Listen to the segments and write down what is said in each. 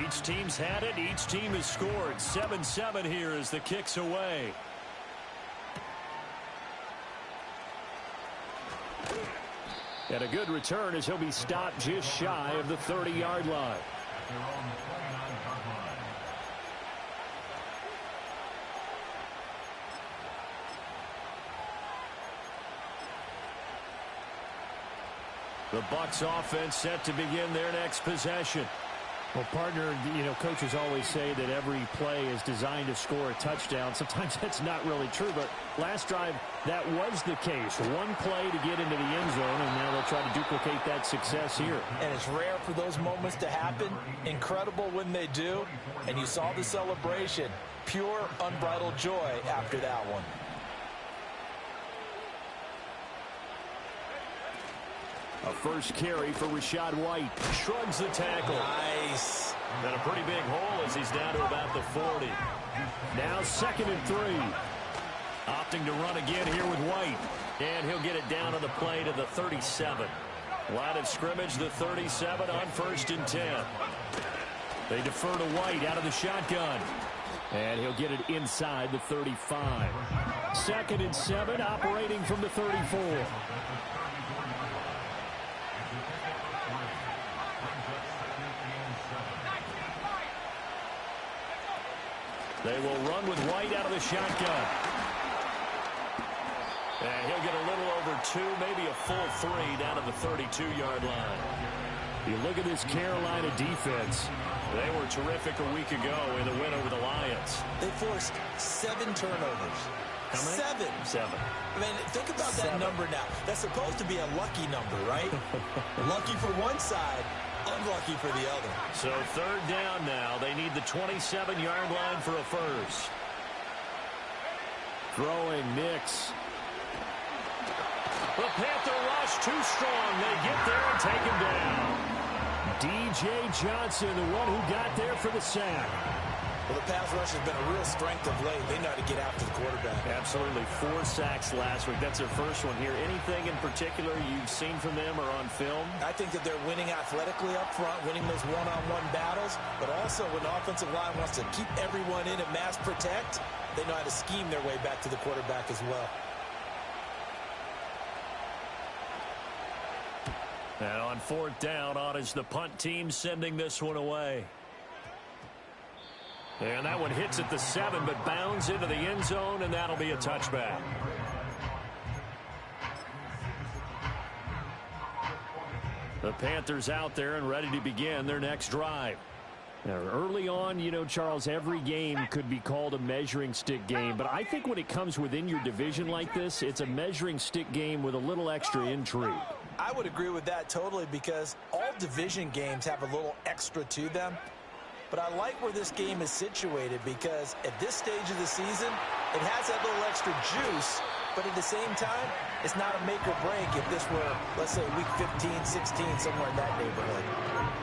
Each team's had it. Each team has scored. 7-7 here as the kick's away. And a good return as he'll be stopped just shy of the 30-yard line. The Bucs offense set to begin their next possession. Well, partner, coaches always say that every play is designed to score a touchdown. Sometimes that's not really true, but last drive, that was the case. One play to get into the end zone, and now they'll try to duplicate that success here. And it's rare for those moments to happen. Incredible when they do. And you saw the celebration. Pure, unbridled joy after that one. A first carry for Rachaad White. Shrugs the tackle. Nice. And a pretty big hole as he's down to about the 40. Now 2nd and 3. Opting to run again here with White. And he'll get it down on the play to the 37. Line of scrimmage, the 37 on 1st and 10. They defer to White out of the shotgun. And he'll get it inside the 35. 2nd and 7, operating from the 34. They will run with White out of the shotgun. And he'll get a little over 2, maybe a full 3 down to the 32-yard line. You look at this Carolina defense. They were terrific a week ago in the win over the Lions. They forced 7 turnovers. How many? 7. I mean, think about that number now. That's supposed to be a lucky number, right? Lucky for one side, unlucky for the other. So 3rd down now. They need the 27-yard line for a first. Throwing Nix. The Panther rush too strong. They get there and take him down. D.J. Johnson, the one who got there for the sack. Well, the pass rush has been a real strength of late. They know how to get after the quarterback. Absolutely. 4 sacks last week. That's their first one here. Anything in particular you've seen from them or on film? I think that they're winning athletically up front, winning those one-on-one battles, but also when the offensive line wants to keep everyone in and mass protect, they know how to scheme their way back to the quarterback as well. And on 4th down, on is the punt team sending this one away. And that one hits at the 7, but bounds into the end zone, and that'll be a touchback. The Panthers out there and ready to begin their next drive. Now, early on, Charles, every game could be called a measuring stick game. But I think when it comes within your division like this, it's a measuring stick game with a little extra intrigue. I would agree with that totally because all division games have a little extra to them. But I like where this game is situated because at this stage of the season, it has that little extra juice. But at the same time, it's not a make or break if this were, let's say, week 15, 16, somewhere in that neighborhood.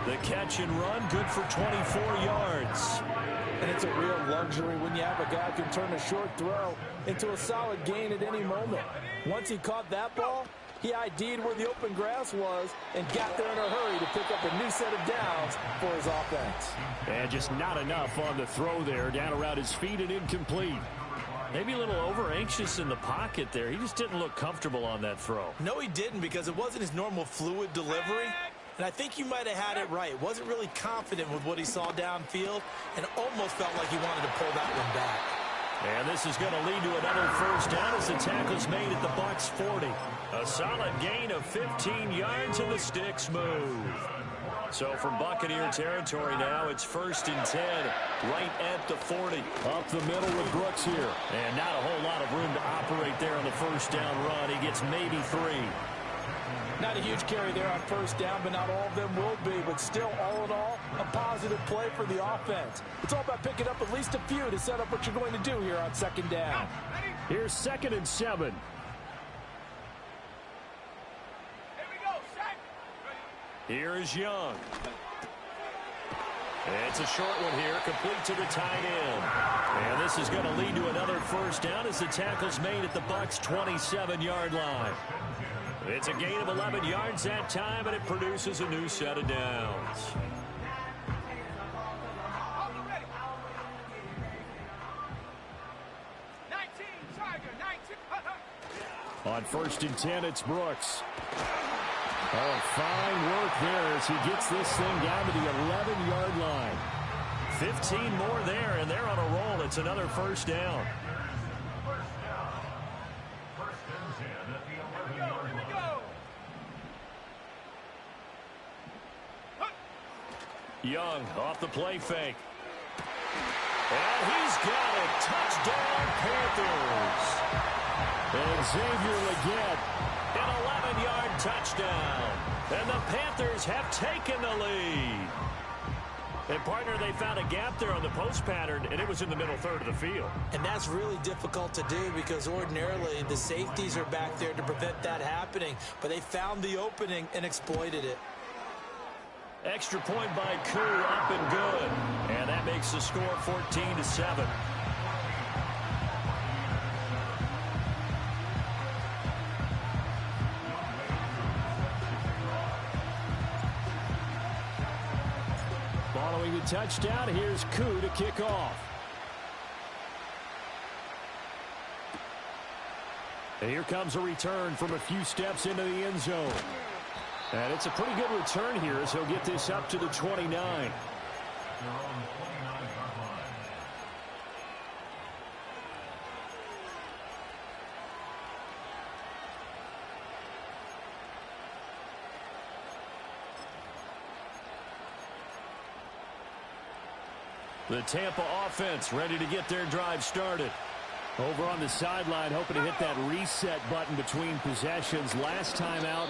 The catch and run, good for 24 yards. And it's a real luxury when you have a guy who can turn a short throw into a solid gain at any moment. Once he caught that ball, he ID'd where the open grass was and got there in a hurry to pick up a new set of downs for his offense. And just not enough on the throw there, down around his feet and incomplete. Maybe a little over-anxious in the pocket there. He just didn't look comfortable on that throw. No, he didn't because it wasn't his normal fluid delivery. And I think you might have had it right. Wasn't really confident with what he saw downfield and almost felt like he wanted to pull that one back. And this is going to lead to another first down as the tackle's made at the Bucs 40. A solid gain of 15 yards and the sticks move. So from Buccaneer territory now, it's 1st and 10, right at the 40. Up the middle with Brooks here. And not a whole lot of room to operate there on the first down run. He gets maybe 3. Not a huge carry there on first down, but not all of them will be. But still, all in all, a positive play for the offense. It's all about picking up at least a few to set up what you're going to do here on 2nd down. Here's 2nd and 7. Here is Young. It's a short one here, complete to the tight end. And this is going to lead to another first down as the tackle's made at the Bucs 27-yard line. It's a gain of 11 yards that time, and it produces a new set of downs. On 1st and 10, it's Brooks. Oh, fine work there as he gets this thing down to the 11-yard line. 15 more there, and they're on a roll. It's another first down. Young off the play fake. And he's got it. Touchdown, Panthers. And Xavier Legette. An 11-yard touchdown. And the Panthers have taken the lead. And, partner, they found a gap there on the post pattern, and it was in the middle third of the field. And that's really difficult to do because ordinarily the safeties are back there to prevent that happening. But they found the opening and exploited it. Extra point by Koo, up and good. And that makes the score 14-7. Following the touchdown, here's Koo to kick off. And here comes a return from a few steps into the end zone. And it's a pretty good return here as he'll get this up to the 29. The Tampa offense ready to get their drive started. Over on the sideline, hoping to hit that reset button between possessions. Last time out,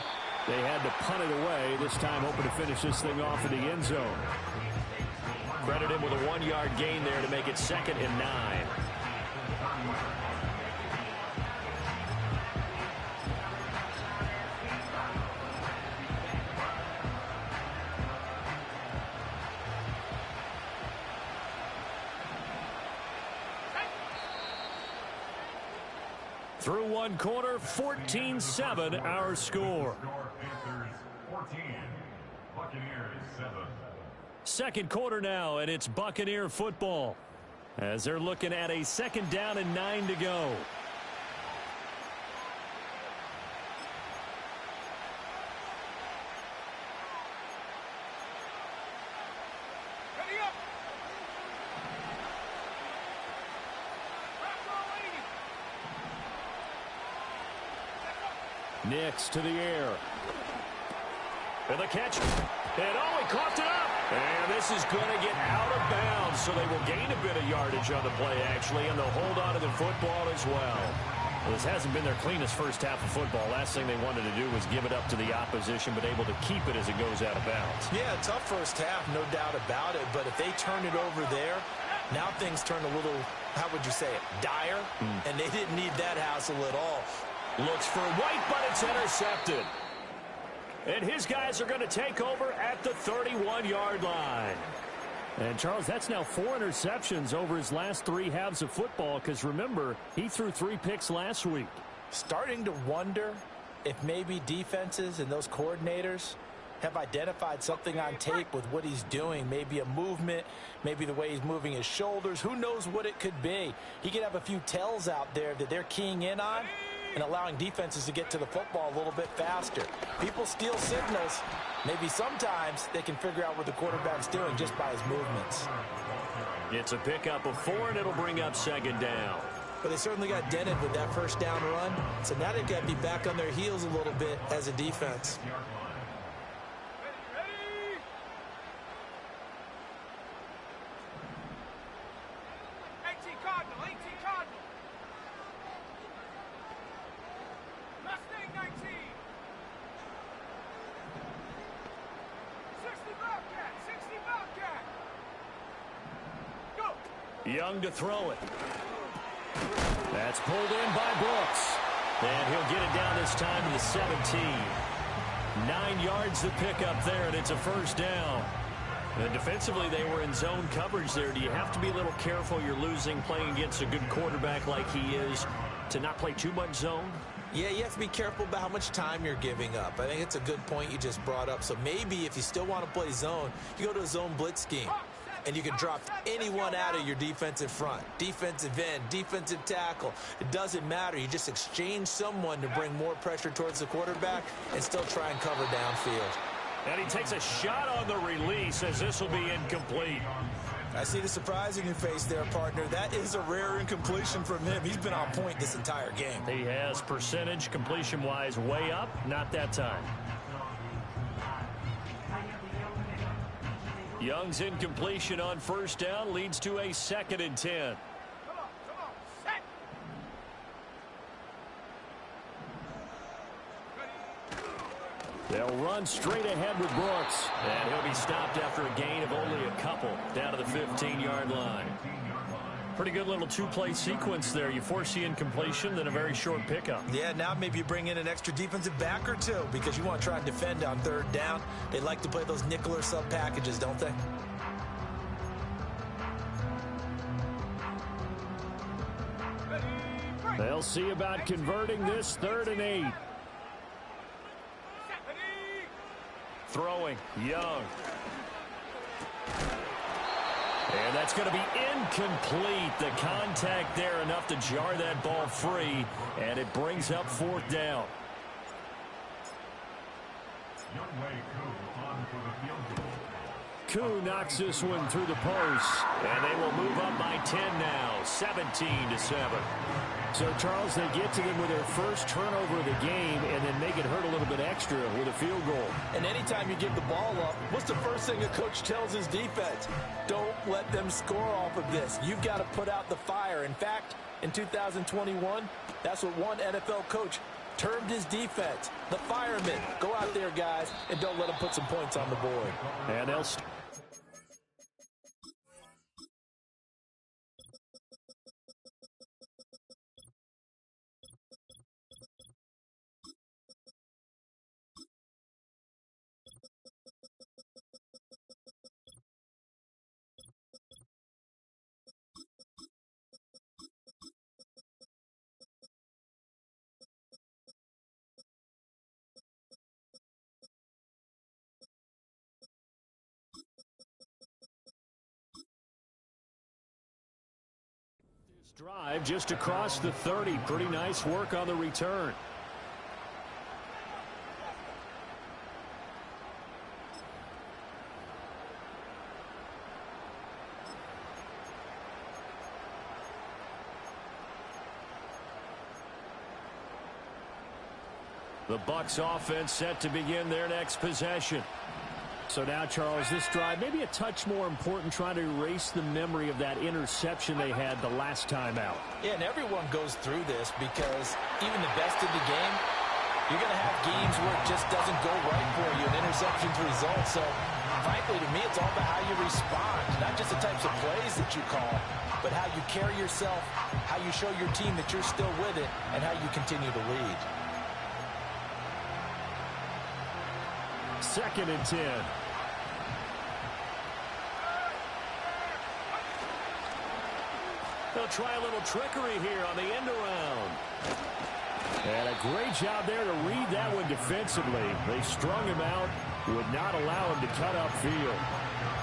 they had to punt it away. This time hoping to finish this thing off in the end zone. Credit him with a 1-yard gain there to make it 2nd and 9. Through one quarter, 14-7 our score. Second quarter now, and it's Buccaneer football as they're looking at a 2nd down and 9 to go. Nix to the air. And the catch. And he coughed it up. And this is going to get out of bounds, so they will gain a bit of yardage on the play, actually, and they'll hold on to the football as well. Well, this hasn't been their cleanest first half of football. Last thing they wanted to do was give it up to the opposition, but able to keep it as it goes out of bounds. Yeah, tough first half, no doubt about it. But if they turn it over there, now things turn a little, how would you say it, dire? And they didn't need that hassle at all. Looks for White, but it's intercepted. And his guys are going to take over at the 31-yard line. And, Charles, that's now 4 interceptions over his last 3 halves of football because, remember, he threw 3 picks last week. Starting to wonder if maybe defenses and those coordinators have identified something on tape with what he's doing. Maybe a movement, maybe the way he's moving his shoulders. Who knows what it could be? He could have a few tells out there that they're keying in on and allowing defenses to get to the football a little bit faster. People steal signals. Maybe sometimes they can figure out what the quarterback's doing just by his movements. It's a pickup of 4, and it'll bring up 2nd down. But they certainly got dented with that first down run. So now they've got to be back on their heels a little bit as a defense. Young to throw it. That's pulled in by Brooks. And he'll get it down this time to the 17. 9 yards to pick up there, and it's a first down. And defensively, they were in zone coverage there. Do you have to be a little careful? You're losing playing against a good quarterback like he is to not play too much zone? Yeah, you have to be careful about how much time you're giving up. I think it's a good point you just brought up. So maybe if you still want to play zone, you go to a zone blitz scheme. and you can drop anyone out of your defensive front. Defensive end, defensive tackle. It doesn't matter. You just exchange someone to bring more pressure towards the quarterback and still try and cover downfield. And he takes a shot on the release as this will be incomplete. I see the surprise in your face there, partner. That is a rare incompletion from him. He's been on point this entire game. He has percentage completion-wise way up, not that time. Young's incompletion on first down leads to a 2nd and 10. They'll run straight ahead with Brooks. And he'll be stopped after a gain of only a couple down to the 15-yard line. Pretty good little two-play sequence there. You force the incompletion, then a very short pickup. Yeah, now maybe you bring in an extra defensive back or two because you want to try and defend on 3rd down. They like to play those nickel or sub packages, don't they? They'll see about converting this 3rd and 8. Throwing, Young. And that's going to be incomplete. The contact there enough to jar that ball free, and it brings up 4th down. Koo knocks this one through the post. And they will move up by 10 now, 17-7. So, Charles, they get to them with their first turnover of the game and then make it hurt a little bit extra with a field goal. And anytime you give the ball up, what's the first thing a coach tells his defense? Don't let them score off of this. You've got to put out the fire. In fact, in 2021, that's what one NFL coach termed his defense, the firemen. Go out there, guys, and don't let them put some points on the board. And they'll drive just across the 30. Pretty nice work on the return. The Bucs offense set to begin their next possession. So now, Charles, this drive maybe a touch more important, trying to erase the memory of that interception they had the last time out. Yeah, and everyone goes through this because even the best of the game, you're going to have games where it just doesn't go right for you, and interceptions result. So, frankly, to me, it's all about how you respond, not just the types of plays that you call, but how you carry yourself, how you show your team that you're still with it, and how you continue to lead. 2nd and 10. They'll try a little trickery here on the end around. And a great job there to read that one defensively. They strung him out, would not allow him to cut upfield.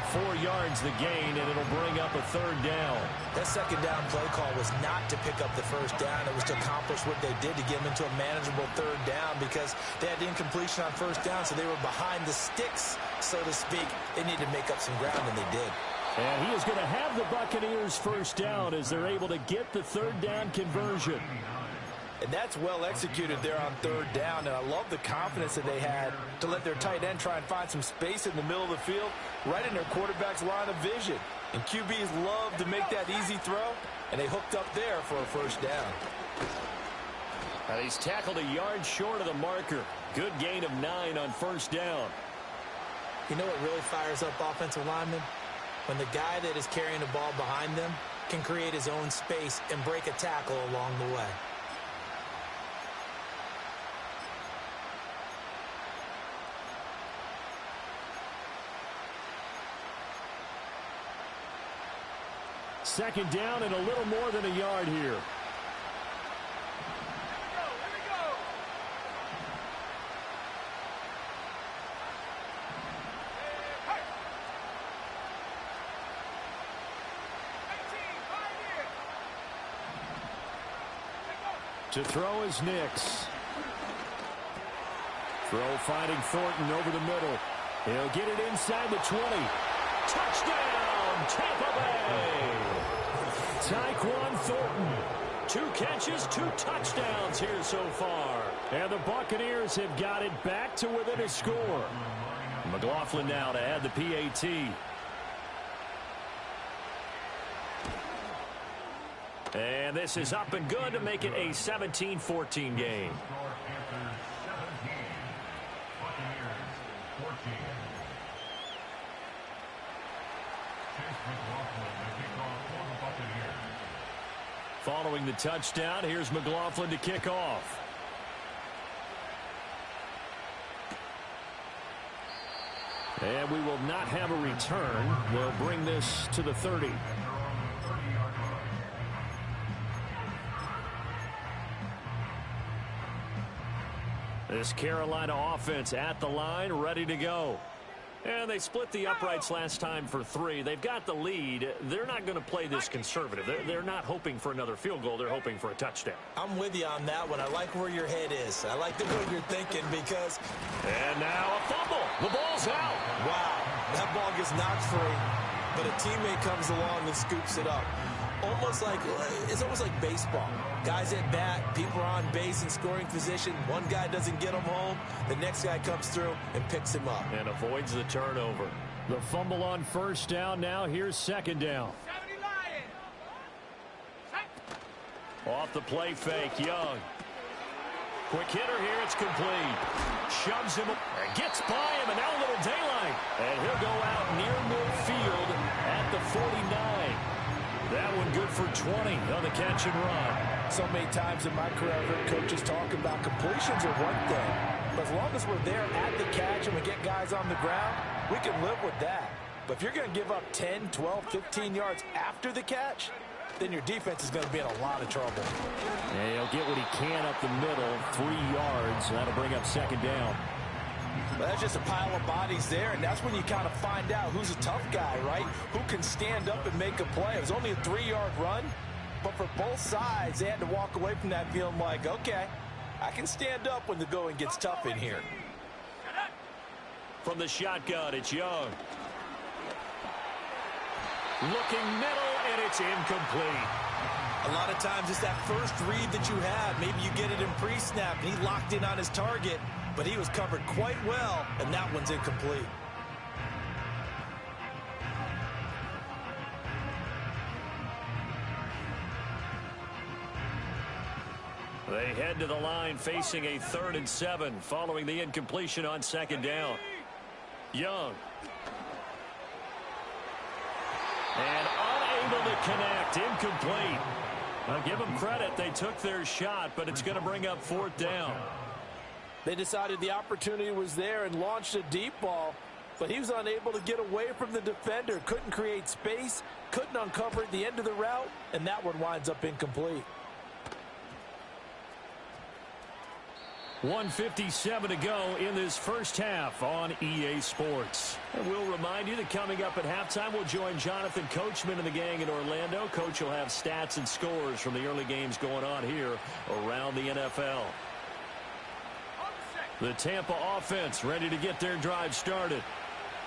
4 yards the gain, and it'll bring up a 3rd down. That 2nd down play call was not to pick up the 1st down. It was to accomplish what they did to get them into a manageable 3rd down because they had incompletion on 1st down, so they were behind the sticks, so to speak. They needed to make up some ground, and they did. And he is going to have the Buccaneers 1st down as they're able to get the 3rd down conversion. And that's well executed there on 3rd down, and I love the confidence that they had to let their tight end try and find some space in the middle of the field, right in their quarterback's line of vision. And QBs love to make that easy throw, and they hooked up there for a 1st down. And he's tackled a yard short of the marker. Good gain of 9 on 1st down. You know what really fires up offensive linemen? When the guy that is carrying the ball behind them can create his own space and break a tackle along the way. Second down and a little more than a yard here. To throw is Nix. Throw finding Thornton over the middle. He'll get it inside the 20. Touchdown, Tampa Bay! Tyquan Thornton. 2 catches, 2 touchdowns here so far. And the Buccaneers have got it back to within a score. McLaughlin now to add the PAT. And this is up and good to make it a 17-14 game. Following the touchdown, here's McLaughlin to kick off. And we will not have a return. They'll bring this to the 30. This Carolina offense at the line, ready to go. And they split the uprights last time for 3. They've got the lead. They're not going to play this conservative. They're not hoping for another field goal. They're hoping for a touchdown. I'm with you on that one. I like where your head is. I like the way you're thinking because... And now a fumble. The ball's out. Wow, that ball gets knocked free, but a teammate comes along and scoops it up. It's almost like baseball. Guys at bat, people are on base in scoring position. One guy doesn't get him home. The next guy comes through and picks him up. And avoids the turnover. The fumble on first down. Now here's second down. Off the play fake, Young. Quick hitter here, it's complete. Shoves him, and gets by him, and now a little daylight. And he'll go out near midfield at the 49. That one good for 20 on the catch and run. So many times in my career, I've heard coaches talking about completions are one thing. But as long as we're there at the catch and we get guys on the ground, we can live with that. But if you're going to give up 10, 12, 15 yards after the catch, then your defense is going to be in a lot of trouble. And he'll get what he can up the middle, 3 yards. That'll bring up second down. Well, that's just a pile of bodies there, and that's when you kind of find out who's a tough guy, right? Who can stand up and make a play. It was only a 3-yard run, but for both sides, they had to walk away from that feeling like, okay, I can stand up when the going gets tough in here. From the shotgun, it's Young. Looking middle, and it's incomplete. A lot of times it's that first read that you have. Maybe you get it in pre-snap, and he locked in on his target, but he was covered quite well, and that one's incomplete. They head to the line facing a 3rd and 7 following the incompletion on second down. Young. And unable to connect. Incomplete. I'll give them credit. They took their shot, but it's going to bring up 4th down. They decided the opportunity was there and launched a deep ball, but he was unable to get away from the defender. Couldn't create space, couldn't uncover at the end of the route, and that one winds up incomplete. 1:57 to go in this first half on EA Sports. And we'll remind you that coming up at halftime, we'll join Jonathan Coachman and the gang in Orlando. Coach will have stats and scores from the early games going on here around the NFL. The Tampa offense ready to get their drive started.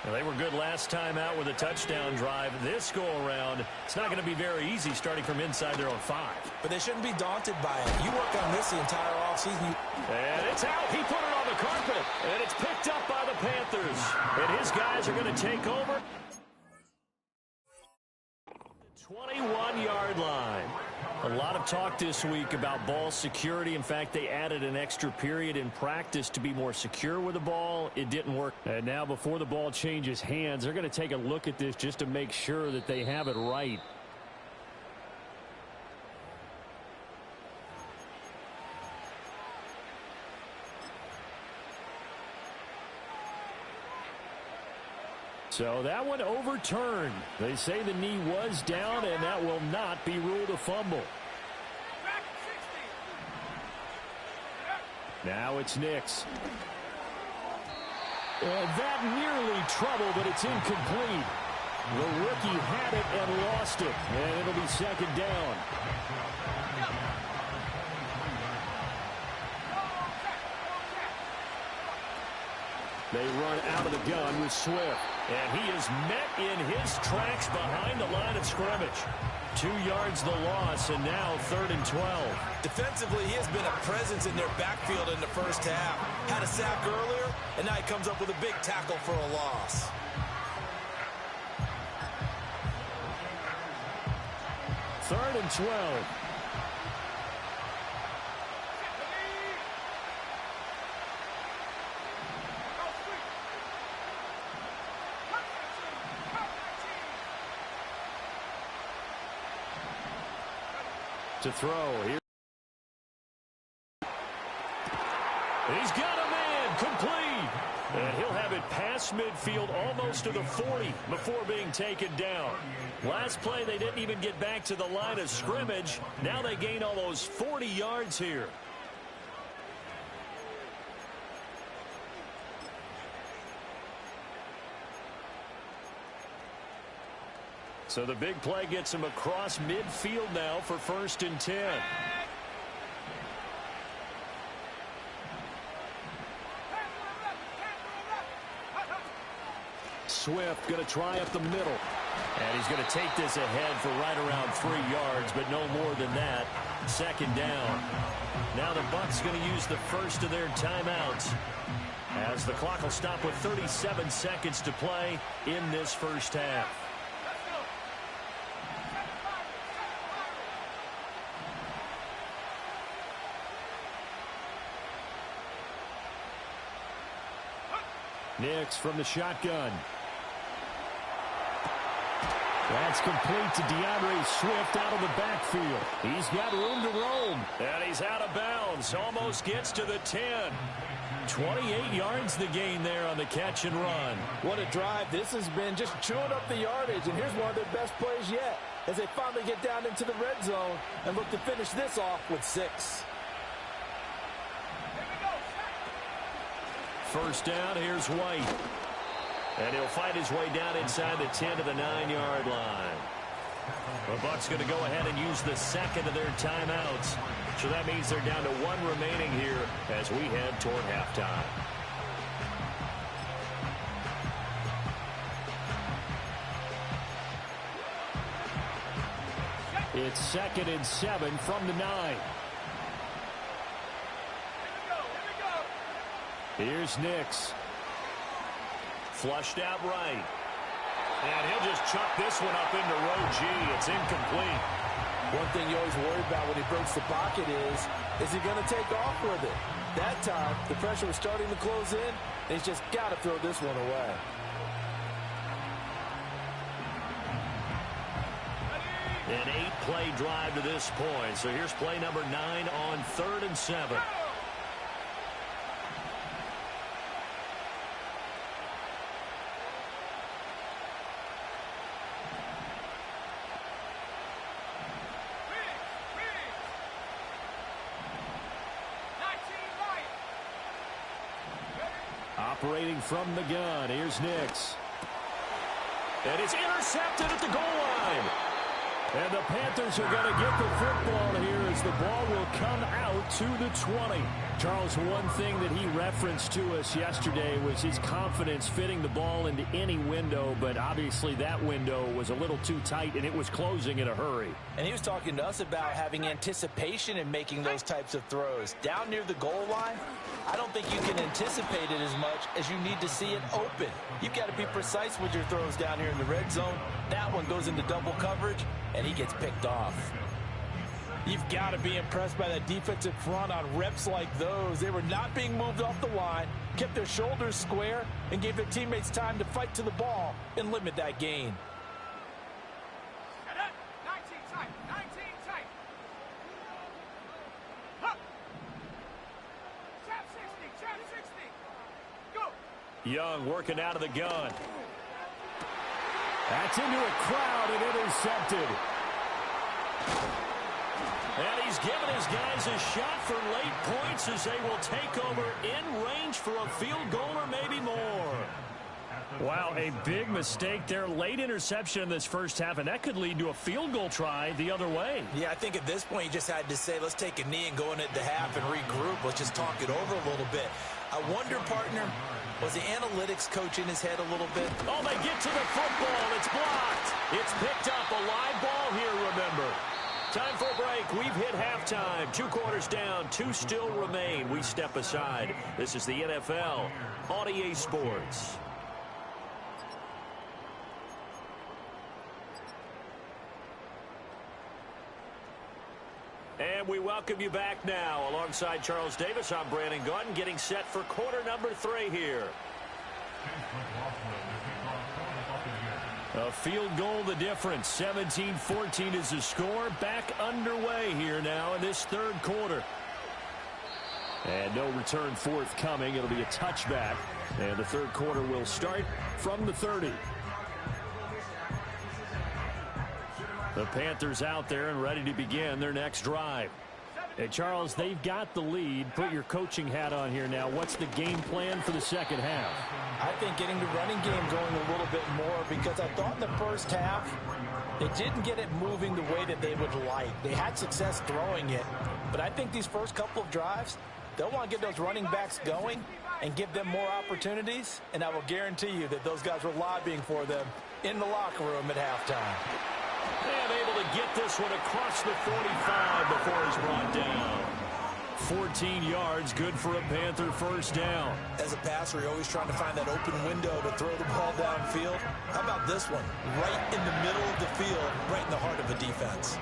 Well, they were good last time out with a touchdown drive. This go-around, it's not going to be very easy starting from inside their own 5. But they shouldn't be daunted by it. You work on this the entire offseason. And it's out. He put it on the carpet. And it's picked up by the Panthers. And his guys are going to take over. 21-yard line. A lot of talk this week about ball security. In fact, they added an extra period in practice to be more secure with the ball. It didn't work. And now before the ball changes hands, they're going to take a look at this just to make sure that they have it right. So that one overturned. They say the knee was down, and that will not be ruled a fumble. Now it's Nix. And that nearly trouble, but it's incomplete. The rookie had it and lost it, and it'll be second down. They run out of the gun with Swift. And he is met in his tracks behind the line of scrimmage. 2 yards the loss, and now 3rd and 12. Defensively, he has been a presence in their backfield in the first half. Had a sack earlier, and now he comes up with a big tackle for a loss. Third and 12. To throw here. He's got a man complete. And he'll have it past midfield almost to the 40 before being taken down. Last play, they didn't even get back to the line of scrimmage. Now they gain almost 40 yards here. So the big play gets him across midfield now for 1st and 10. Swift going to try up the middle. And he's going to take this ahead for right around 3 yards, but no more than that. 2nd down. Now the Bucs going to use the first of their timeouts, as the clock will stop with 37 seconds to play in this first half. Nix from the shotgun. That's complete to DeAndre Swift out of the backfield. He's got room to roam. And he's out of bounds. Almost gets to the 10. 28 yards the gain there on the catch and run. What a drive. This has been just chewing up the yardage, and here's one of their best plays yet as they finally get down into the red zone and look to finish this off with 6. First down, here's White. And he'll fight his way down inside the 10 to the 9-yard line. The Bucs going to go ahead and use the second of their timeouts. So that means they're down to 1 remaining here as we head toward halftime. It's 2nd and 7 from the 9. Here's Nix. Flushed out right. And he'll just chuck this one up into row G. It's incomplete. One thing you always worry about when he breaks the pocket is he going to take off with it? That time, the pressure was starting to close in, and he's just got to throw this one away. An 8-play drive to this point. So here's play number 9 on 3rd and 7. Operating from the gun, here's Nix. And it's intercepted at the goal line. And the Panthers are going to get the football here as the ball will come out to the 20. Charles, one thing that he referenced to us yesterday was his confidence fitting the ball into any window, but obviously that window was a little too tight and it was closing in a hurry. And he was talking to us about having anticipation in making those types of throws. Down near the goal line, I don't think you can anticipate it as much as you need to see it open. You've got to be precise with your throws down here in the red zone. That one goes into double coverage, and he gets picked off. You've got to be impressed by that defensive front on reps like those. They were not being moved off the line, kept their shoulders square, and gave their teammates time to fight to the ball and limit that gain. Young working out of the gun. That's into a crowd and intercepted. And he's given his guys a shot for late points as they will take over in range for a field goal or maybe more. Wow, a big mistake there. Late interception in this first half, and that could lead to a field goal try the other way. Yeah, I think at this point you just had to say, let's take a knee and go into the half and regroup. Let's just talk it over a little bit. I wonder, partner, Was the analytics coach in his head a little bit? Oh, they get to the football. It's blocked. It's picked up. A live ball here, remember. Time for a break. We've hit halftime. 2 quarters down. 2 still remain. We step aside. This is the NFL on EA Sports. And we welcome you back now. Alongside Charles Davis, I'm Brandon Gaudin, getting set for quarter number 3 here. A field goal the difference. 17-14 is the score. Back underway here now in this 3rd quarter. And no return forthcoming. It'll be a touchback. And the 3rd quarter will start from the 30. The Panthers out there and ready to begin their next drive. Hey, Charles, they've got the lead. Put your coaching hat on here now. What's the game plan for the second half? I think getting the running game going a little bit more, because I thought in the first half they didn't get it moving the way that they would like. They had success throwing it, but I think these first couple of drives, they'll want to get those running backs going and give them more opportunities, and I will guarantee you that those guys were lobbying for them in the locker room at halftime. And able to get this one across the 45 before he's brought down. 14 yards, good for a Panther first down. As a passer, you're always trying to find that open window to throw the ball downfield. How about this one? Right in the middle of the field, right in the heart of a defense.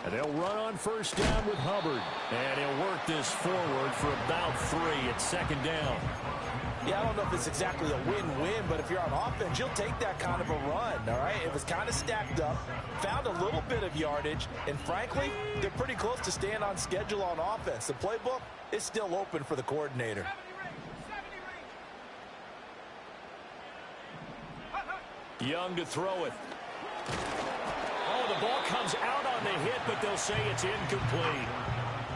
And they'll run on first down with Hubbard. And he'll work this forward for about 3 at 2nd down. Yeah, I don't know if it's exactly a win-win, but if you're on offense, you'll take that kind of a run, all right? It was kind of stacked up, found a little bit of yardage, and frankly, they're pretty close to staying on schedule on offense. The playbook is still open for the coordinator. Young to throw it. Oh, the ball comes out on the hit, but they'll say it's incomplete.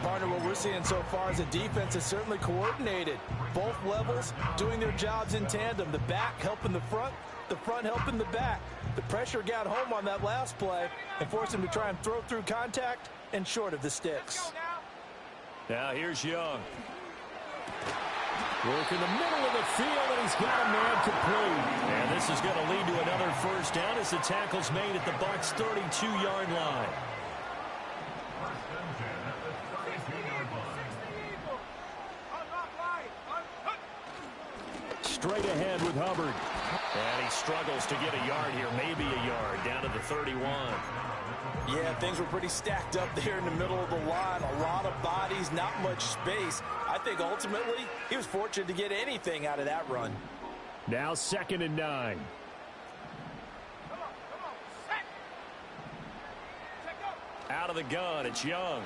Partner, what we're seeing so far is a defense is certainly coordinated. Both levels doing their jobs in tandem. The back helping the front helping the back. The pressure got home on that last play and forced him to try and throw through contact and short of the sticks. Now here's Young. Work in the middle of the field, and he's got a man complete. And this is going to lead to another first down as the tackle's made at the Bucs' 32-yard line. Straight ahead with Hubbard. And he struggles to get a yard here, maybe a yard, down to the 31. Yeah, things were pretty stacked up there in the middle of the line. A lot of bodies, not much space. I think ultimately he was fortunate to get anything out of that run. Now 2nd and 9. Out of the gun, it's Young.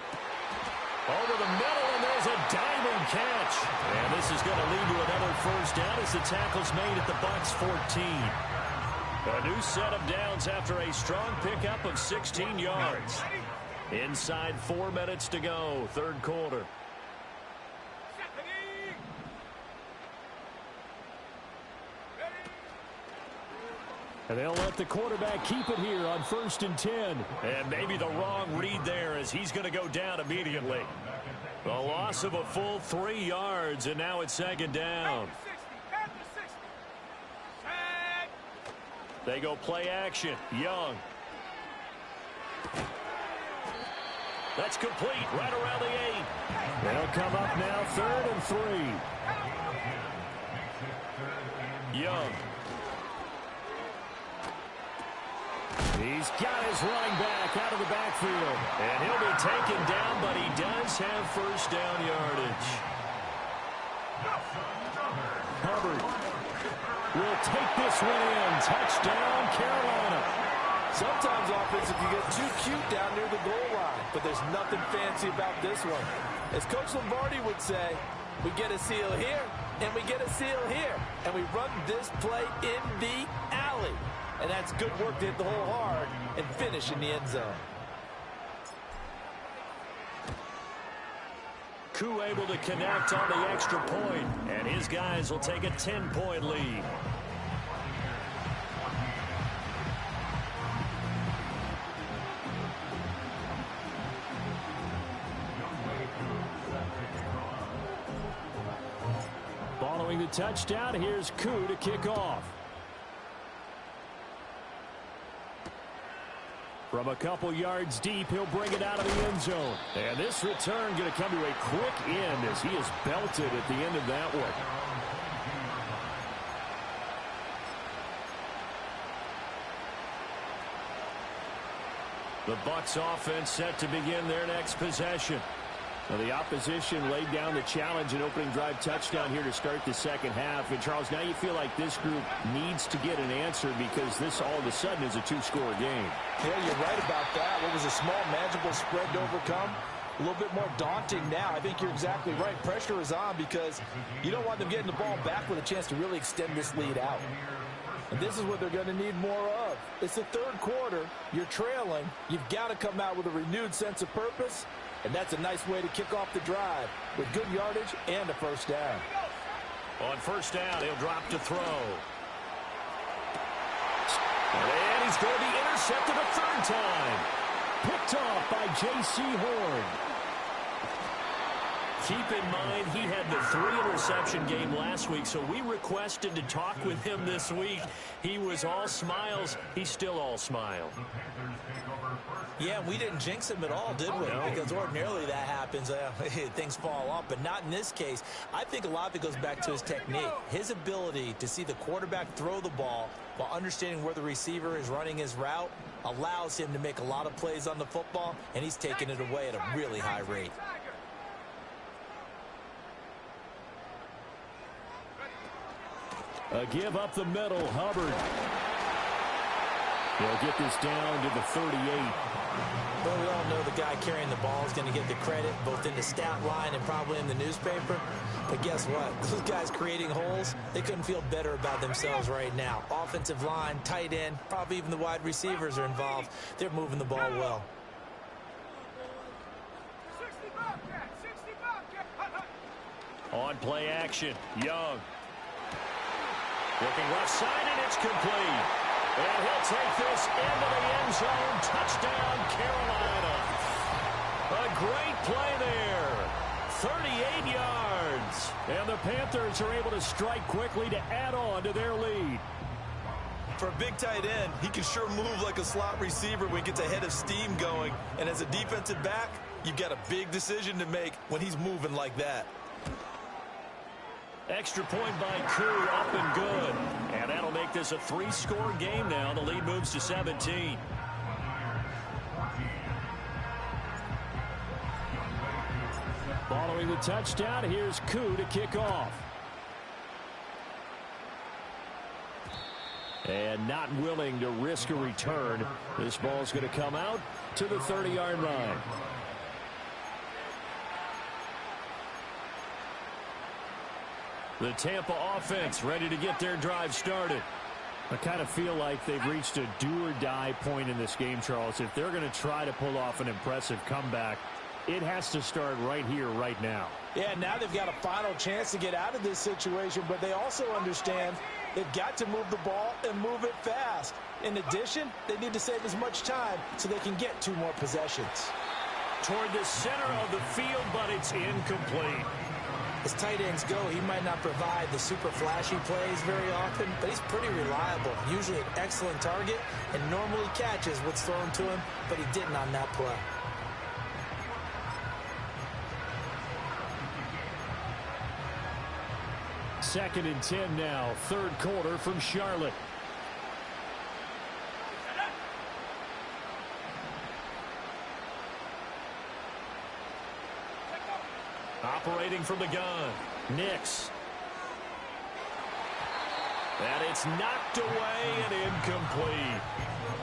Over the middle, and there's a diamond catch. And this is going to lead to another first down as the tackle's made at the Bucs' 14. A new set of downs after a strong pickup of 16 yards. Inside 4 minutes to go, 3rd quarter. And they'll let the quarterback keep it here on 1st and 10. And maybe the wrong read there as he's going to go down immediately. A loss of a full 3 yards, and now it's 2nd down. They go play action. Young. That's complete right around the 8. They'll come up now 3rd and 3. Young. He's got his running back out of the backfield. And he'll be taken down, but he does have first down yardage. Hubbard will take this one in. Touchdown, Carolina. Sometimes offense, if you get too cute down near the goal line, but there's nothing fancy about this one. As Coach Lombardi would say, we get a seal here, and we get a seal here, and we run this play in the alley. And that's good work to hit the hole hard and finish in the end zone. Koo able to connect on the extra point, and his guys will take a 10-point lead. the touchdown. Here's Koo to kick off. From a couple yards deep, he'll bring it out of the end zone. And this return going to come to a quick end as he is belted at the end of that one. The Bucs offense set to begin their next possession. Now the opposition laid down the challenge and opening drive touchdown here to start the second half. And, Charles, now you feel like this group needs to get an answer because this all of a sudden is a two-score game. Yeah, you're right about that. What was a small, manageable spread to overcome? A little bit more daunting now. I think you're exactly right. Pressure is on because you don't want them getting the ball back with a chance to really extend this lead out. And this is what they're going to need more of. It's the third quarter. You're trailing. You've got to come out with a renewed sense of purpose. And that's a nice way to kick off the drive with good yardage and a first down. On first down, he'll drop to throw. And he's going to be intercepted a third time. Picked off by J.C. Horn. Keep in mind, he had the 3-interception game last week, so we requested to talk with him this week. He was all smiles. He's still all smile. Yeah, we didn't jinx him at all, did we? No. Because ordinarily that happens. Things fall off, but not in this case. I think a lot of it goes back to his technique. His ability to see the quarterback throw the ball while understanding where the receiver is running his route allows him to make a lot of plays on the football, and he's taking it away at a really high rate. A give up the middle, Hubbard. They'll get this down to the 38. Well, we all know the guy carrying the ball is going to get the credit both in the stat line and probably in the newspaper. But guess what? Those guys creating holes, they couldn't feel better about themselves right now. Offensive line, tight end, probably even the wide receivers are involved. They're moving the ball well. On play action, Young. Looking left side, and it's complete. And he'll take this into the end zone. Touchdown, Carolina. A great play there. 38 yards. And the Panthers are able to strike quickly to add on to their lead. For a big tight end, he can sure move like a slot receiver when he gets a head of steam going. And as a defensive back, you've got a big decision to make when he's moving like that. Extra point by Koo, up and good. And that'll make this a 3-score game now. The lead moves to 17. Following the touchdown, here's Koo to kick off. And not willing to risk a return. This ball's going to come out to the 30-yard line. The Tampa offense ready to get their drive started. I kind of feel like they've reached a do-or-die point in this game, Charles. If they're going to try to pull off an impressive comeback, it has to start right here, right now. Yeah, now they've got a final chance to get out of this situation, but they also understand they've got to move the ball and move it fast. In addition, they need to save as much time so they can get 2 more possessions. Toward the center of the field, but it's incomplete. As tight ends go, he might not provide the super flashy plays very often, but he's pretty reliable. Usually an excellent target and normally catches what's thrown to him, but he didn't on that play. Second and 10 now, third quarter from Charlotte. Operating from the gun, Nix. And it's knocked away and incomplete.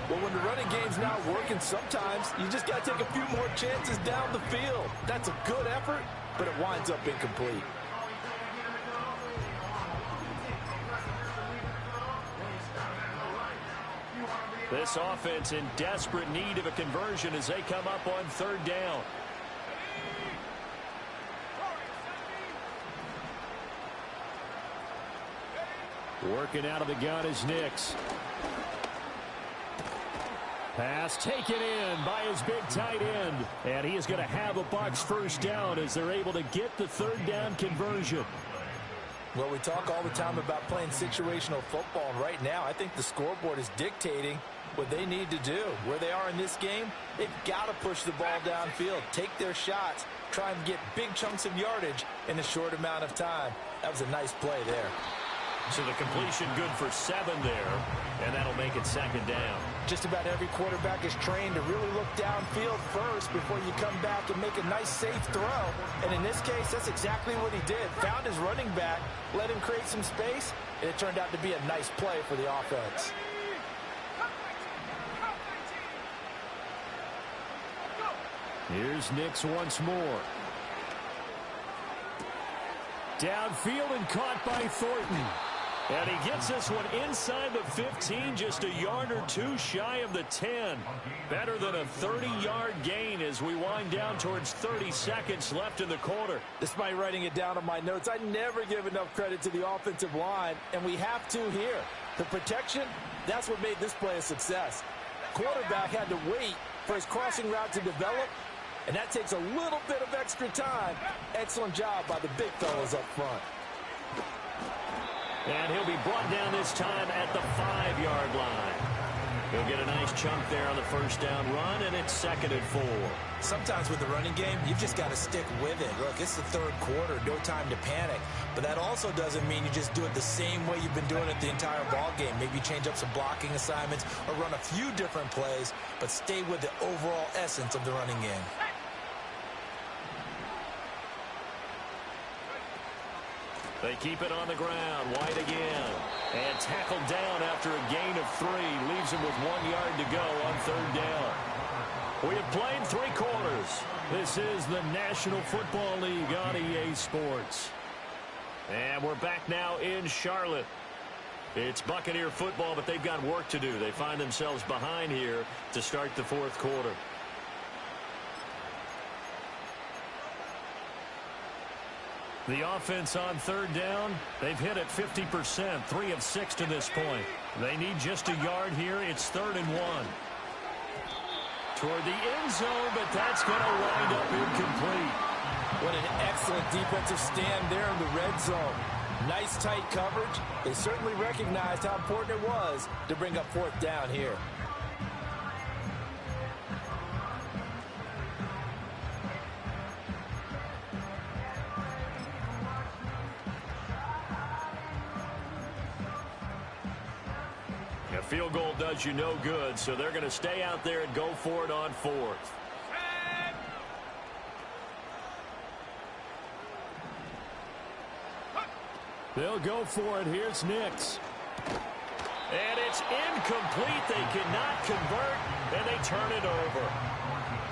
Well, when the running game's not working, sometimes you just got to take a few more chances down the field. That's a good effort, but it winds up incomplete. This offense in desperate need of a conversion as they come up on third down. Working out of the gun is Nix. Pass taken in by his big tight end. And he is going to have a Bucs first down as they're able to get the third down conversion. Well, we talk all the time about playing situational football, and right now I think the scoreboard is dictating what they need to do. Where they are in this game, they've got to push the ball downfield, take their shots, try and get big chunks of yardage in a short amount of time. That was a nice play there. So the completion good for 7 there, and that'll make it second down. Just about every quarterback is trained to really look downfield first before you come back and make a nice, safe throw. And in this case, that's exactly what he did. Found his running back, let him create some space, and it turned out to be a nice play for the offense. Here's Nix once more. Downfield and caught by Thornton. And he gets this one inside the 15, just a yard or two shy of the 10. Better than a 30-yard gain as we wind down towards 30 seconds left in the quarter. Despite writing it down on my notes, I never give enough credit to the offensive line, and we have to here. The protection, that's what made this play a success. Quarterback had to wait for his crossing route to develop, and that takes a little bit of extra time. Excellent job by the big fellas up front. And he'll be brought down this time at the 5-yard line. He'll get a nice chunk there on the first down run, and it's 2nd and 4. Sometimes with the running game, you've just got to stick with it. Look, it's the third quarter, no time to panic. But that also doesn't mean you just do it the same way you've been doing it the entire ball game. Maybe change up some blocking assignments or run a few different plays, but stay with the overall essence of the running game. They keep it on the ground. White again. And tackled down after a gain of 3. Leaves him with 1 yard to go on 3rd down. We have played 3 quarters. This is the National Football League on EA Sports. And we're back now in Charlotte. It's Buccaneer football, but they've got work to do. They find themselves behind here to start the 4th quarter. The offense on 3rd down, they've hit it 50%, 3 of 6 to this point. They need just a yard here. It's 3rd and 1. Toward the end zone, but that's going to wind up incomplete. What an excellent defensive stand there in the red zone. Nice tight coverage. They certainly recognized how important it was to bring up 4th down here. Field goal does you no good, so they're going to stay out there and go for it on 4th. They'll go for it. Here's Nix. And it's incomplete. They cannot convert, and they turn it over.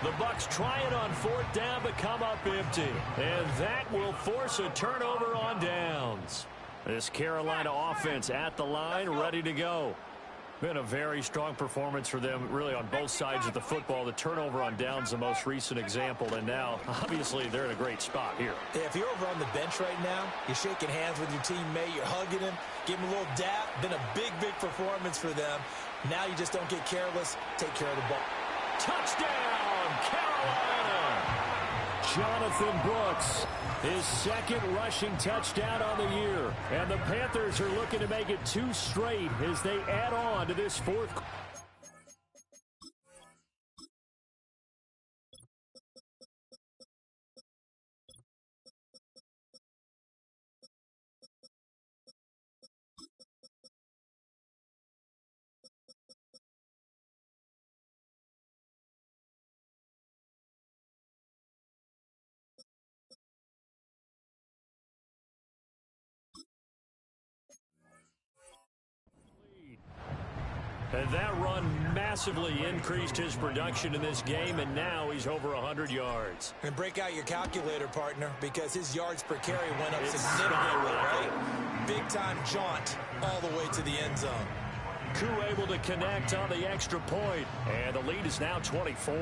The Bucs try it on 4th down, but come up empty. And that will force a turnover on downs. This Carolina offense at the line, ready to go. Been a very strong performance for them, really, on both sides of the football. The turnover on downs, the most recent example, and now, obviously, they're in a great spot here. Yeah, if you're over on the bench right now, you're shaking hands with your teammate, you're hugging him, give him a little dap. Been a big, big performance for them. Now you just don't get careless. Take care of the ball. Touchdown, Carolina! Jonathan Brooks, his 2nd rushing touchdown on the year. And the Panthers are looking to make it 2 straight as they add on to this 4th. And that run massively increased his production in this game, and now he's over 100 yards. And break out your calculator, partner, because his yards per carry went up significantly, right? Big-time jaunt all the way to the end zone. Koo able to connect on the extra point, and the lead is now 24.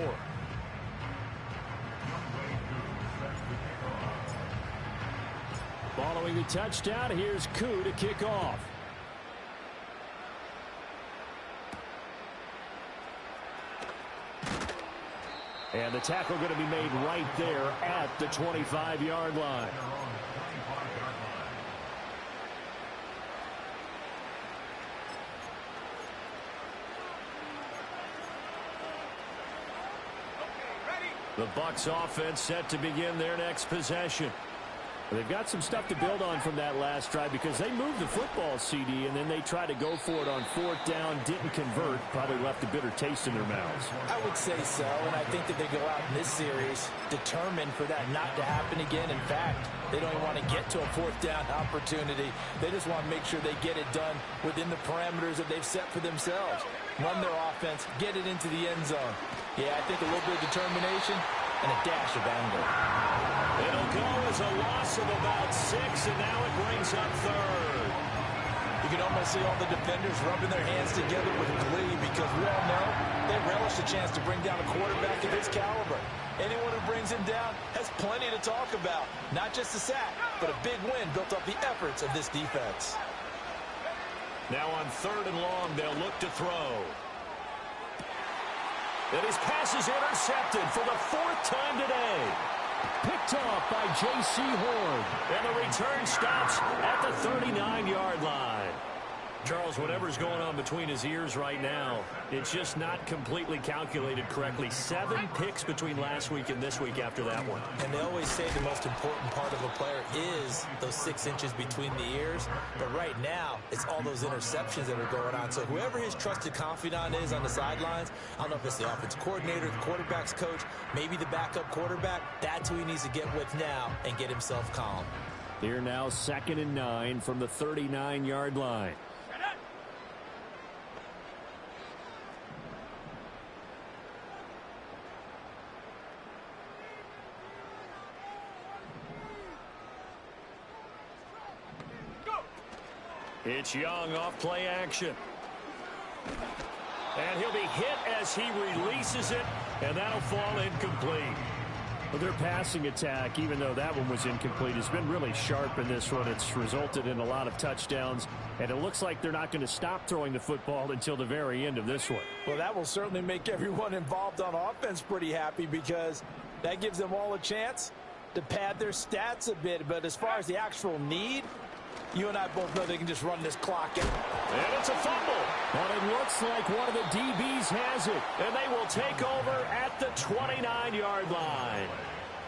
Following the touchdown, here's Koo to kick off. And the tackle going to be made right there at the 25-yard line. The Bucs offense set to begin their next possession. They've got some stuff to build on from that last drive because they moved the football, CD, and then they tried to go for it on fourth down, didn't convert, probably left a bitter taste in their mouths. I would say so, and I think that they go out in this series determined for that not to happen again. In fact, they don't even want to get to a fourth down opportunity. They just want to make sure they get it done within the parameters that they've set for themselves. Run their offense, get it into the end zone. Yeah, I think a little bit of determination and a dash of anger. It'll go as a loss of about 6, and now it brings up third. You can almost see all the defenders rubbing their hands together with glee because we all know they relish the chance to bring down a quarterback of his caliber. Anyone who brings him down has plenty to talk about. Not just a sack, but a big win built off the efforts of this defense. Now on 3rd and long, they'll look to throw. And his pass is intercepted for the 4th time today. Picked off by J.C. Horn. And the return stops at the 39-yard line. Charles, whatever's going on between his ears right now, it's just not completely calculated correctly. 7 picks between last week and this week after that one. And they always say the most important part of a player is those 6 inches between the ears. But right now, it's all those interceptions that are going on. So whoever his trusted confidant is on the sidelines, I don't know if it's the offense coordinator, the quarterback's coach, maybe the backup quarterback, that's who he needs to get with now and get himself calm. Here now 2nd and 9 from the 39-yard line. It's Young off play action. And he'll be hit as he releases it, and that'll fall incomplete. Well, their passing attack, even though that one was incomplete, has been really sharp in this one. It's resulted in a lot of touchdowns, and it looks like they're not going to stop throwing the football until the very end of this one. Well, that will certainly make everyone involved on offense pretty happy because that gives them all a chance to pad their stats a bit. But as far as the actual need, you and I both know they can just run this clock in. And it's a fumble. But it looks like one of the DBs has it. And they will take over at the 29-yard line.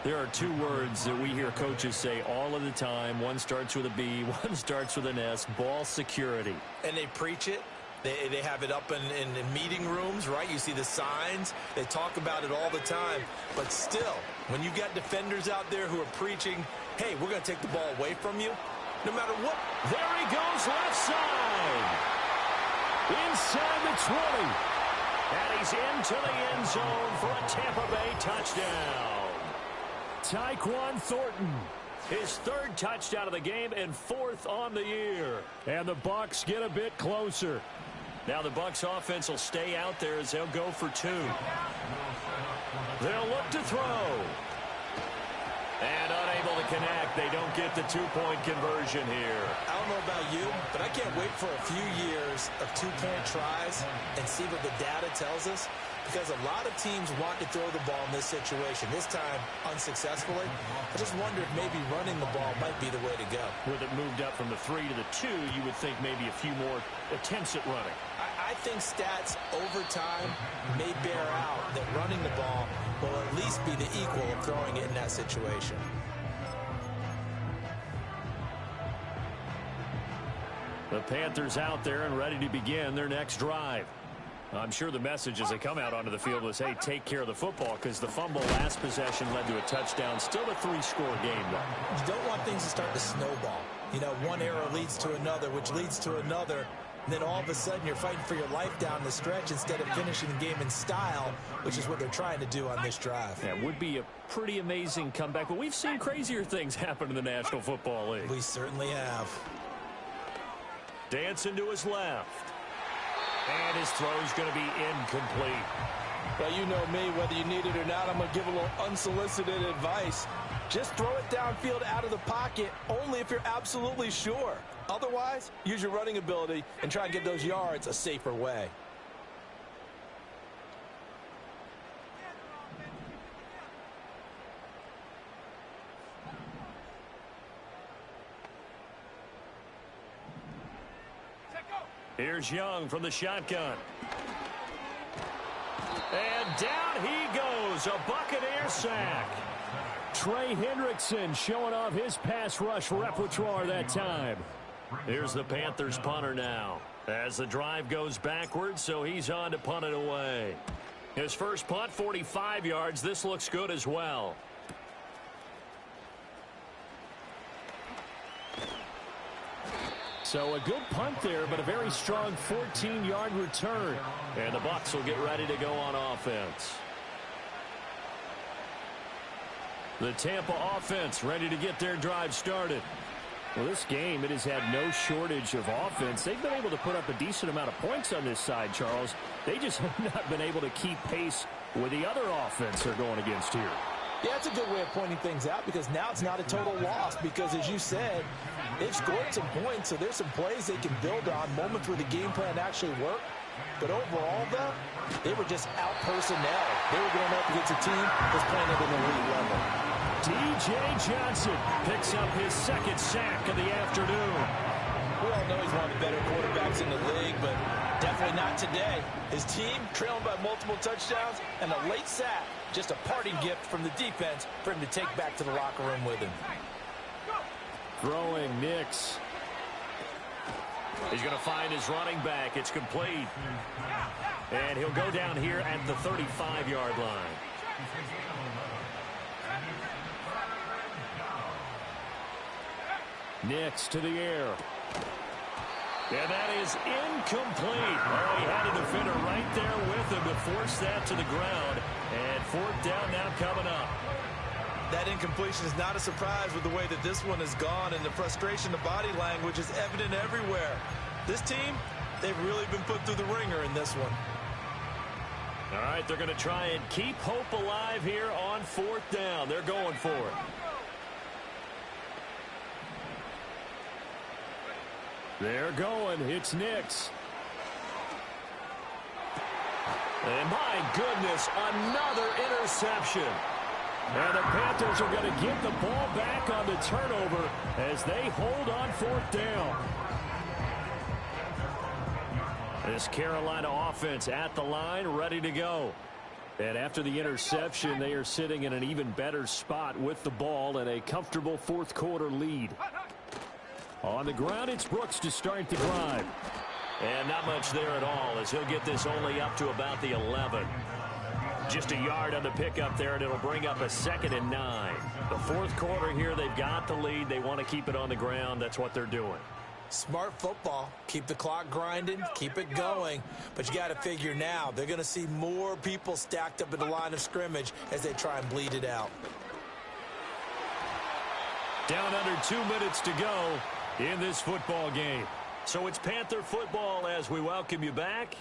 There are 2 words that we hear coaches say all of the time. One starts with a B, one starts with an S, ball security. And they preach it. They have it up in meeting rooms, right? You see the signs. They talk about it all the time. But still, when you've got defenders out there who are preaching, hey, we're going to take the ball away from you, no matter what. There he goes left side. Inside the 20. And he's into the end zone for a Tampa Bay touchdown. Tyquan Thornton. His 3rd touchdown of the game and 4th on the year. And the Bucs get a bit closer. Now the Bucs offense will stay out there as they'll go for 2. They'll look to throw. And unable to connect. They don't get the 2-point conversion here. I don't know about you, but I can't wait for a few years of 2-point tries and see what the data tells us. Because a lot of teams want to throw the ball in this situation. This time, unsuccessfully. I just wonder if maybe running the ball might be the way to go. With it moved up from the 3 to the 2, you would think maybe a few more attempts at running. I think stats over time may bear out that running the ball will at least be the equal of throwing it in that situation. The Panthers out there and ready to begin their next drive. I'm sure the message as they come out onto the field was, hey, take care of the football, because the fumble last possession led to a touchdown. Still a 3-score game, though. You don't want things to start to snowball. You know, one error leads to another, which leads to another. And then all of a sudden you're fighting for your life down the stretch instead of finishing the game in style, which is what they're trying to do on this drive. Yeah, it would be a pretty amazing comeback, but we've seen crazier things happen in the National Football League. We certainly have. Dancing to his left. And his throw's going to be incomplete. Well, you know me, whether you need it or not, I'm going to give a little unsolicited advice. Just throw it downfield out of the pocket only if you're absolutely sure. Otherwise, use your running ability and try and get those yards a safer way. Here's Young from the shotgun. And down he goes, a Buccaneer sack. Trey Hendrickson showing off his pass rush repertoire that time. Here's the Panthers punter now. As the drive goes backwards, so he's on to punt it away. His first punt, 45 yards. This looks good as well. So a good punt there, but a very strong 14-yard return. And the Bucs will get ready to go on offense. The Tampa offense ready to get their drive started. Well, this game, it has had no shortage of offense. They've been able to put up a decent amount of points on this side, Charles. They just have not been able to keep pace with the other offense they're going against here. Yeah, it's a good way of pointing things out because now it's not a total loss because, as you said, they've scored some points, so there's some plays they can build on, moments where the game plan actually worked. But overall, though, they were just out-personnel. They were going up against a team that's playing at an elite level. D.J. Johnson picks up his second sack of the afternoon. We all know he's one of the better quarterbacks in the league, but definitely not today. His team trailing by multiple touchdowns and a late sack. Just a parting gift from the defense for him to take back to the locker room with him. Throwing Nix. He's going to find his running back. It's complete. And he'll go down here at the 35-yard line. Nix to the air. And that is incomplete. Oh, he had a defender right there with him to force that to the ground. And fourth down now coming up. That incompletion is not a surprise with the way that this one has gone, and the frustration, the body language is evident everywhere. This team, they've really been put through the ringer in this one. All right, they're going to try and keep hope alive here on fourth down. They're going for it. They're going. It's Nix. And my goodness, another interception. And the Panthers are going to get the ball back on the turnover as they hold on fourth down. This Carolina offense at the line, ready to go. And after the interception, they are sitting in an even better spot with the ball and a comfortable fourth quarter lead. On the ground, it's Brooks to start the drive. And not much there at all as he'll get this only up to about the 11. Just a yard on the pickup there, and it'll bring up a 2nd and 9. The fourth quarter here, they've got the lead. They want to keep it on the ground. That's what they're doing. Smart football. Keep the clock grinding. Keep it going. But you got to figure now, they're going to see more people stacked up at the line of scrimmage as they try and bleed it out. Down under 2 minutes to go in this football game. So it's Panther football as we welcome you back.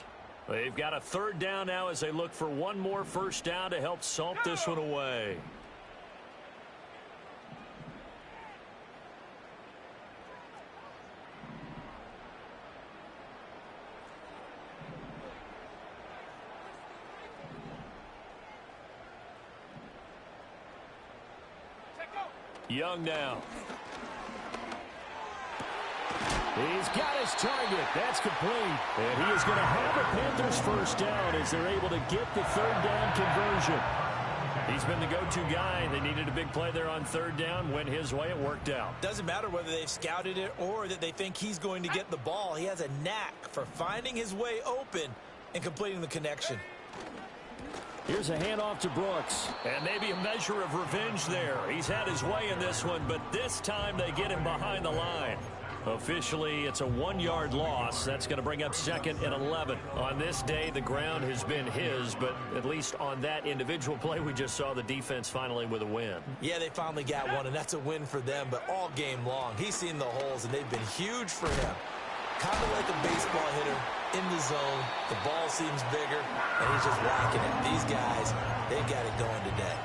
They've got a third down now as they look for one more first down to help salt this one away. Young now. He's got his target. That's complete. And he is going to have a Panthers first down as they're able to get the third down conversion. He's been the go-to guy. They needed a big play there on third down. Went his way. It worked out. Doesn't matter whether they've scouted it or that they think he's going to get the ball. He has a knack for finding his way open and completing the connection. Here's a handoff to Brooks. And maybe a measure of revenge there. He's had his way in this one, but this time they get him behind the line. Officially, it's a 1-yard loss. That's going to bring up 2nd and 11. On this day, the ground has been his, but at least on that individual play, we just saw the defense finally with a win. Yeah, they finally got one, and that's a win for them, but all game long, he's seen the holes, and they've been huge for him. Kind of like a baseball hitter in the zone. The ball seems bigger, and he's just whacking it. These guys, they've got it going today.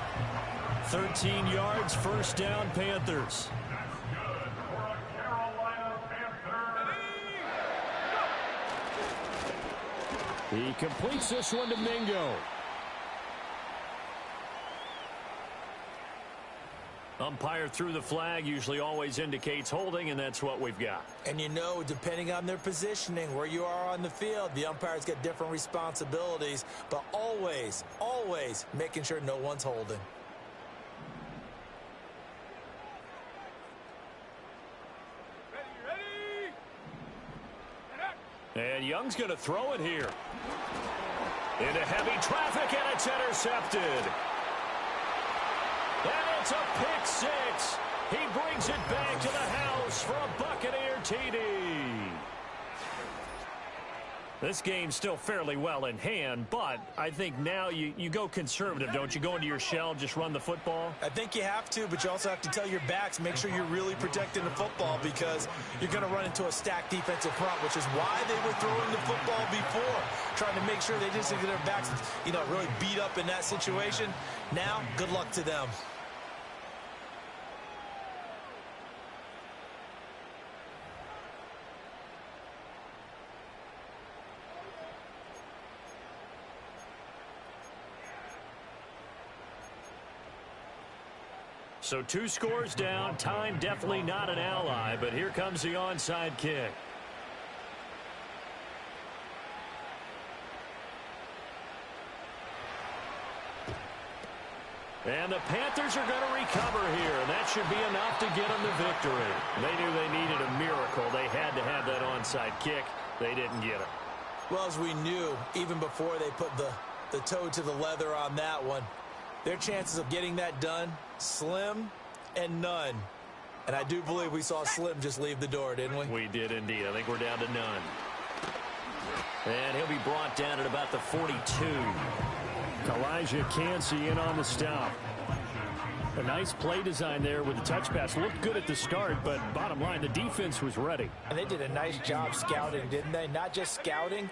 13 yards, first down, Panthers. He completes this one to Mingo. Umpire threw the flag, usually always indicates holding, and that's what we've got. And you know, depending on their positioning, where you are on the field, the umpires get different responsibilities, but always, always making sure no one's holding. And Young's going to throw it here. Into heavy traffic, and it's intercepted. And it's a pick six. He brings it back to the house for a Buccaneer TD. This game's still fairly well in hand, but I think now you go conservative, don't you? Go into your shell, just run the football? I think you have to, but you also have to tell your backs, make sure you're really protecting the football because you're going to run into a stacked defensive front, which is why they were throwing the football before, trying to make sure they just get their backs, really beat up in that situation. Now, good luck to them. So 2 scores down. Time definitely not an ally, but here comes the onside kick. And the Panthers are going to recover here, and that should be enough to get them the victory. They knew they needed a miracle. They had to have that onside kick. They didn't get it. Well, as we knew, even before they put the toe to the leather on that one, their chances of getting that done, slim and none. And I do believe we saw Slim just leave the door, didn't we? We did indeed. I think we're down to none. And he'll be brought down at about the 42. Elijah Cansey in on the stop. A nice play design there with the touch pass. Looked good at the start, but bottom line, the defense was ready. And they did a nice job scouting, didn't they? Not just scouting,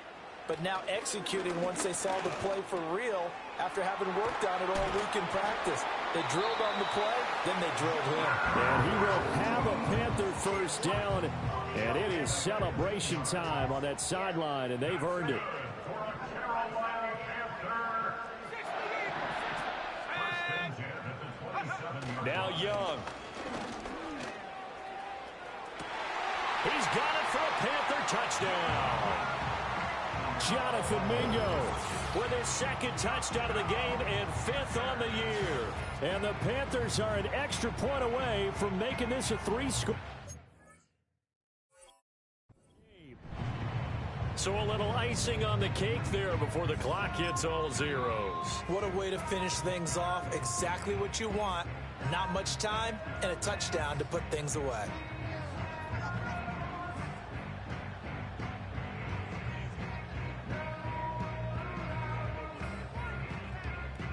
but now executing once they saw the play for real after having worked on it all week in practice. They drilled on the play, then they drilled him. And he will have a Panther first down, and it is celebration time on that sideline, and they've earned it. Now Young. He's got it for a Panther touchdown. Jonathan Mingo with his second touchdown of the game and 5th on the year. And the Panthers are an extra point away from making this a 3-score. So a little icing on the cake there before the clock hits all zeros. What a way to finish things off. Exactly what you want. Not much time and a touchdown to put things away.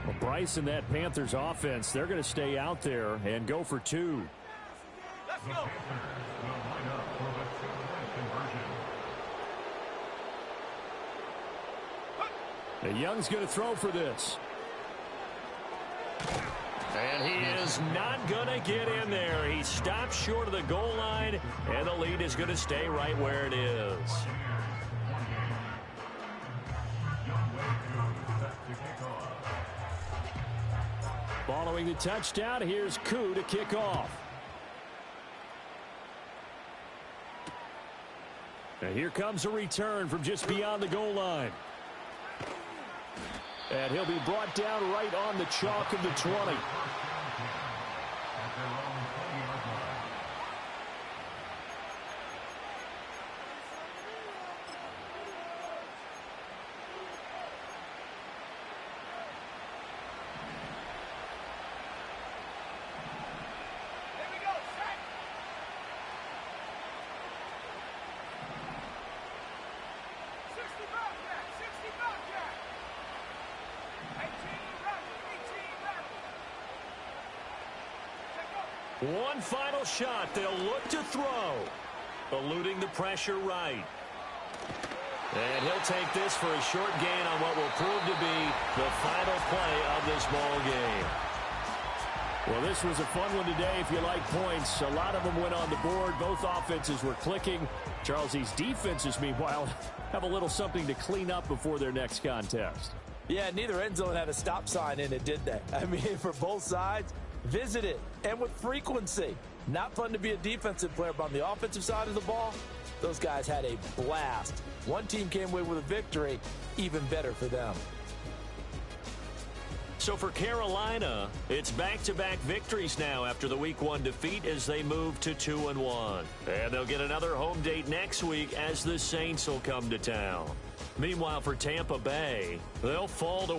Well, Bryce and that Panthers offense, they're going to stay out there and go for 2. Let's go. And Young's going to throw for this. And he is not going to get in there. He stops short of the goal line, and the lead is going to stay right where it is. Following the touchdown, here's Koo to kick off. And here comes a return from just beyond the goal line. And he'll be brought down right on the chalk of the 20. One final shot. They'll look to throw. Eluding the pressure right. And he'll take this for a short gain on what will prove to be the final play of this ball game. Well, this was a fun one today if you like points. A lot of them went on the board. Both offenses were clicking. Charles, these defenses, meanwhile, have a little something to clean up before their next contest. Yeah, neither end zone had a stop sign in it, did they? I mean, for both sides, Visit it, and with frequency. Not fun to be a defensive player, but on the offensive side of the ball, those guys had a blast. One team came away with a victory, even better for them. So for Carolina, it's back-to-back victories now after the Week 1 defeat as they move to 2-1. And they'll get another home date next week as the Saints will come to town. Meanwhile, for Tampa Bay, they'll fall to